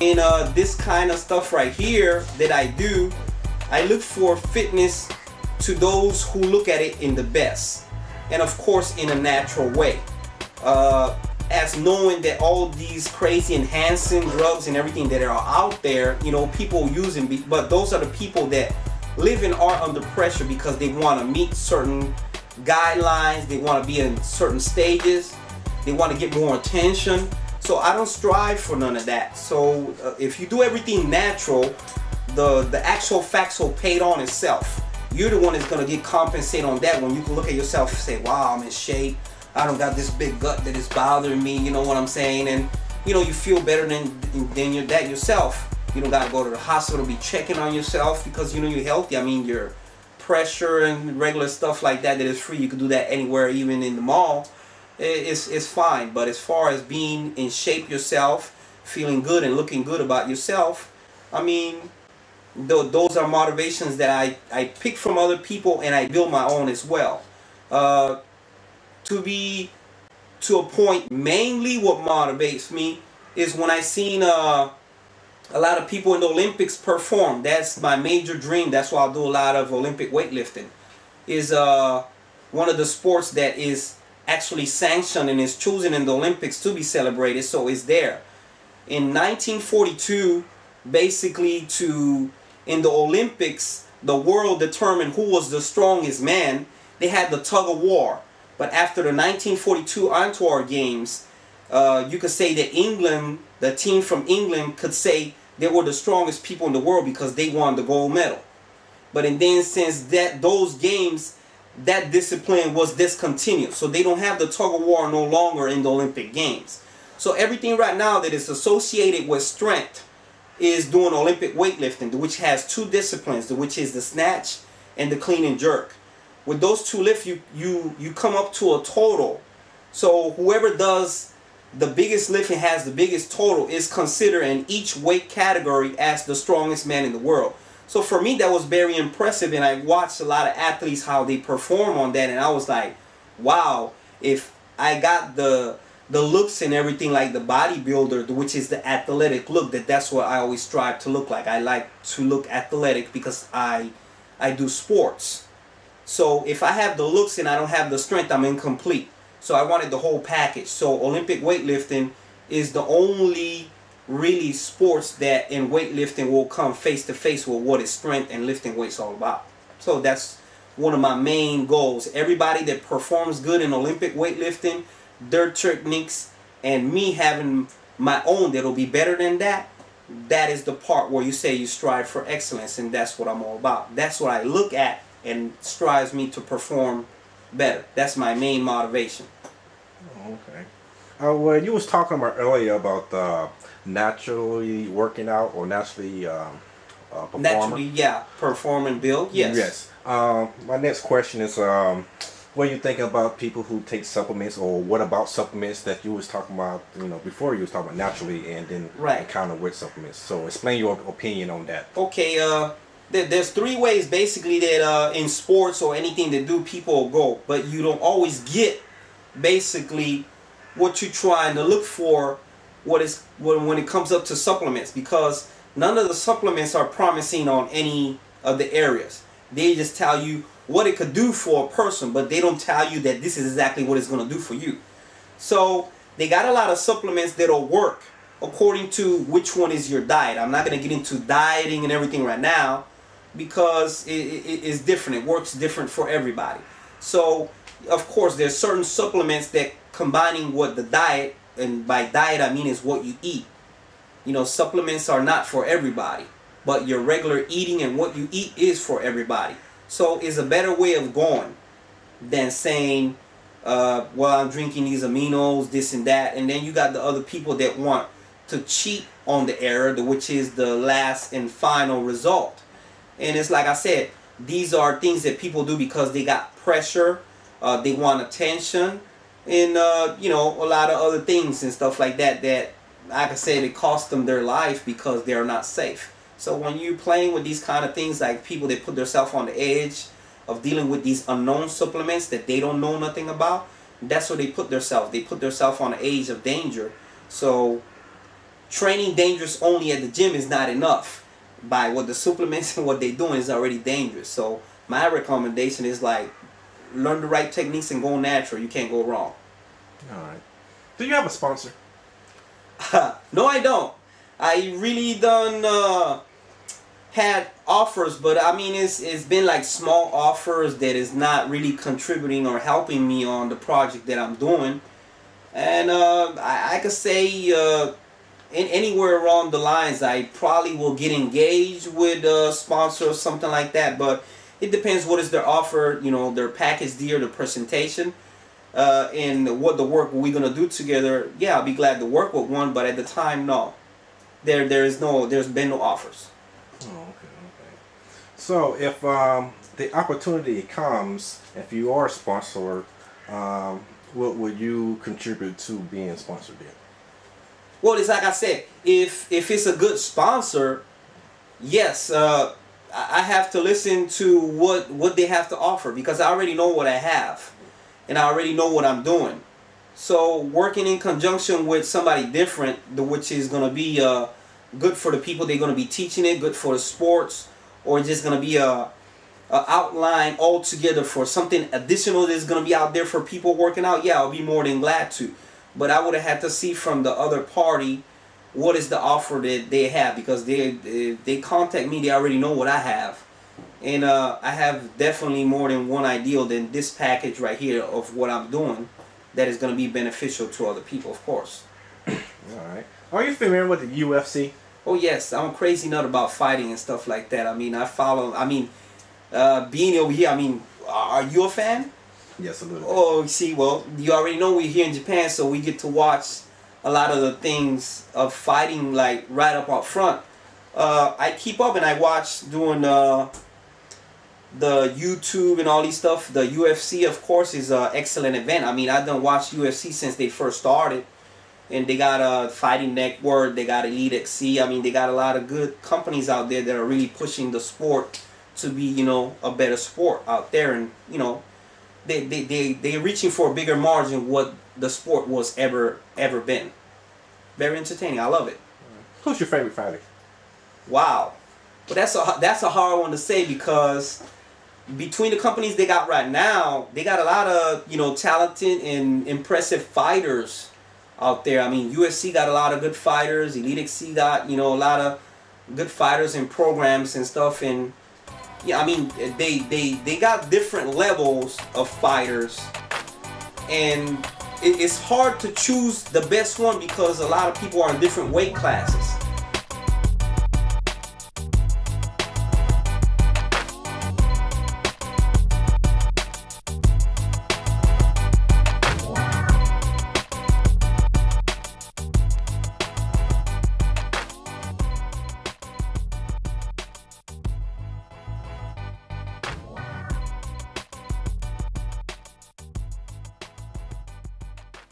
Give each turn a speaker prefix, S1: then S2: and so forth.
S1: In this kind of stuff right here that I do, I look for fitness to those who look at it in the best, and of course in a natural way. As knowing that all these crazy enhancing drugs and everything that are out there, you know, people using, but those are the people that live and are under pressure because they want to meet certain guidelines, they want to be in certain stages, they want to get more attention. So I don't strive for none of that. So if you do everything natural, the actual facts will pay on itself. You're the one that's going to get compensated on that when you can look at yourself and say, wow, I'm in shape, I don't got this big gut that is bothering me, you know what I'm saying? And you know, you feel better than that yourself. You don't got to go to the hospital, be checking on yourself because you know you're healthy. I mean, your pressure and regular stuff like that is free. You can do that anywhere, even in the mall. It's fine. But as far as being in shape yourself, feeling good and looking good about yourself, I mean, those are motivations that I pick from other people, and I build my own as well. To be to a point, mainly what motivates me is when I seen a lot of people in the Olympics perform. That's my major dream. That's why I'll do a lot of Olympic weightlifting. Is one of the sports that is actually sanctioned and is chosen in the Olympics to be celebrated, so it's there. In 1942, basically in the Olympics, the world determined who was the strongest man. They had the tug of war. But after the 1942 Antwerp Games, you could say that England, the team from England, could say they were the strongest people in the world because they won the gold medal. But and then since those games, that discipline was discontinued. So they don't have the tug of war no longer in the Olympic Games. So everything right now that is associated with strength is doing Olympic weightlifting, which has two disciplines, which is the snatch and the clean and jerk. With those two lifts, you come up to a total. So whoever does the biggest lift and has the biggest total is considered in each weight category as the strongest man in the world. So for me, that was very impressive, and I watched a lot of athletes how they perform on that, and I was like, wow, if I got the looks and everything like the bodybuilder, which is the athletic look, that's what I always strive to look like. I like to look athletic because I do sports. So if I have the looks and I don't have the strength, I'm incomplete. So I wanted the whole package. So Olympic weightlifting is the only really sports that in weightlifting will come face to face with what is strength and lifting weights all about. So that's one of my main goals. Everybody that performs good in Olympic weightlifting, their techniques, and me having my own that'll be better than that, that is the part where you say you strive for excellence, and that's what I'm all about. That's what I look at and strives me to perform better. That's my main motivation.
S2: Okay. Well, you was talking about earlier about naturally working out or naturally performing.
S1: Naturally, yeah, perform and build. Yes.
S2: Yes. My next question is, what are you thinking about people who take supplements, or what about supplements that you was talking about? You know, before you was talking about naturally, and then encounter with supplements. So explain your opinion on that.
S1: Okay. There's three ways basically that in sports or anything that do people go, but you don't always get basically what you're trying to look for when it comes up to supplements, because none of the supplements are promising on any of the areas. They just tell you what it could do for a person, but they don't tell you that this is exactly what it's going to do for you. So they got a lot of supplements that'll work according to which one is your diet. I'm not going to get into dieting and everything right now, because it is different. It works different for everybody. So, of course, there's certain supplements that combining what the diet, and by diet I mean is what you eat. You know, supplements are not for everybody, but your regular eating and what you eat is for everybody. So it's a better way of going than saying, well, I'm drinking these aminos, this and that, and then you got the other people that want to cheat on the error, which is the last and final result. And it's like I said, these are things that people do because they got pressure, they want attention, and you know, a lot of other things and stuff like that that, like I said, it cost them their life because they're not safe. So when you're playing with these kind of things, like people that put themselves on the edge of dealing with these unknown supplements that they don't know nothing about, that's where they put themselves. They put themselves on the edge of danger. So training dangerous only at the gym is not enough. By what the supplements and what they're doing is already dangerous. So my recommendation is like, learn the right techniques and go natural. You can't go wrong.
S2: All right. Do you have a sponsor?
S1: No, I don't. I really done had offers, but I mean it's been like small offers that is not really contributing or helping me on the project that I'm doing. And I could say in anywhere along the lines, I probably will get engaged with a sponsor or something like that. But it depends what is their offer, you know, their package deal, the presentation, and what the work we're gonna do together. Yeah, I'll be glad to work with one, but at the time, no. There's been no offers.
S2: Oh, okay. So if the opportunity comes, if you are sponsored, what would you contribute to being sponsored in?
S1: Well, it's like I said, if it's a good sponsor, yes, I have to listen to what they have to offer, because I already know what I have and I already know what I'm doing. So working in conjunction with somebody different, which is going to be good for the people they're going to be teaching it, good for the sports, or just going to be a outline altogether for something additional that's going to be out there for people working out, yeah, I'll be more than glad to. But I would have had to see from the other party what is the offer that they have, because they contact me, they already know what I have. And I have definitely more than one ideal than this package right here of what I'm doing that is going to be beneficial to other people, of course.
S2: Alright. Are you familiar with the UFC?
S1: Oh yes, I'm a crazy nut about fighting and stuff like that. I mean, being over here, I mean, are you a fan?
S2: Yes, a little bit.
S1: Oh, see, well, you already know we're here in Japan, so we get to watch a lot of the things of fighting, like, right up front. I keep up and I watch doing the YouTube and all these stuff. The UFC, of course, is an excellent event. I mean, I done watched UFC since they first started. And they got a Fighting Network, they got Elite XC. I mean, they got a lot of good companies out there that are really pushing the sport to be, you know, a better sport out there. And, you know, they're reaching for a bigger margin what the sport was ever been. Very entertaining. I love it.
S2: Who's your favorite fighter?
S1: Wow. But that's a hard one to say, because between the companies they got right now, they got a lot of, you know, talented and impressive fighters out there. I mean, UFC got a lot of good fighters. Elite XC got, you know, a lot of good fighters and programs and stuff. And yeah, I mean, they got different levels of fighters, and it's hard to choose the best one because a lot of people are in different weight classes.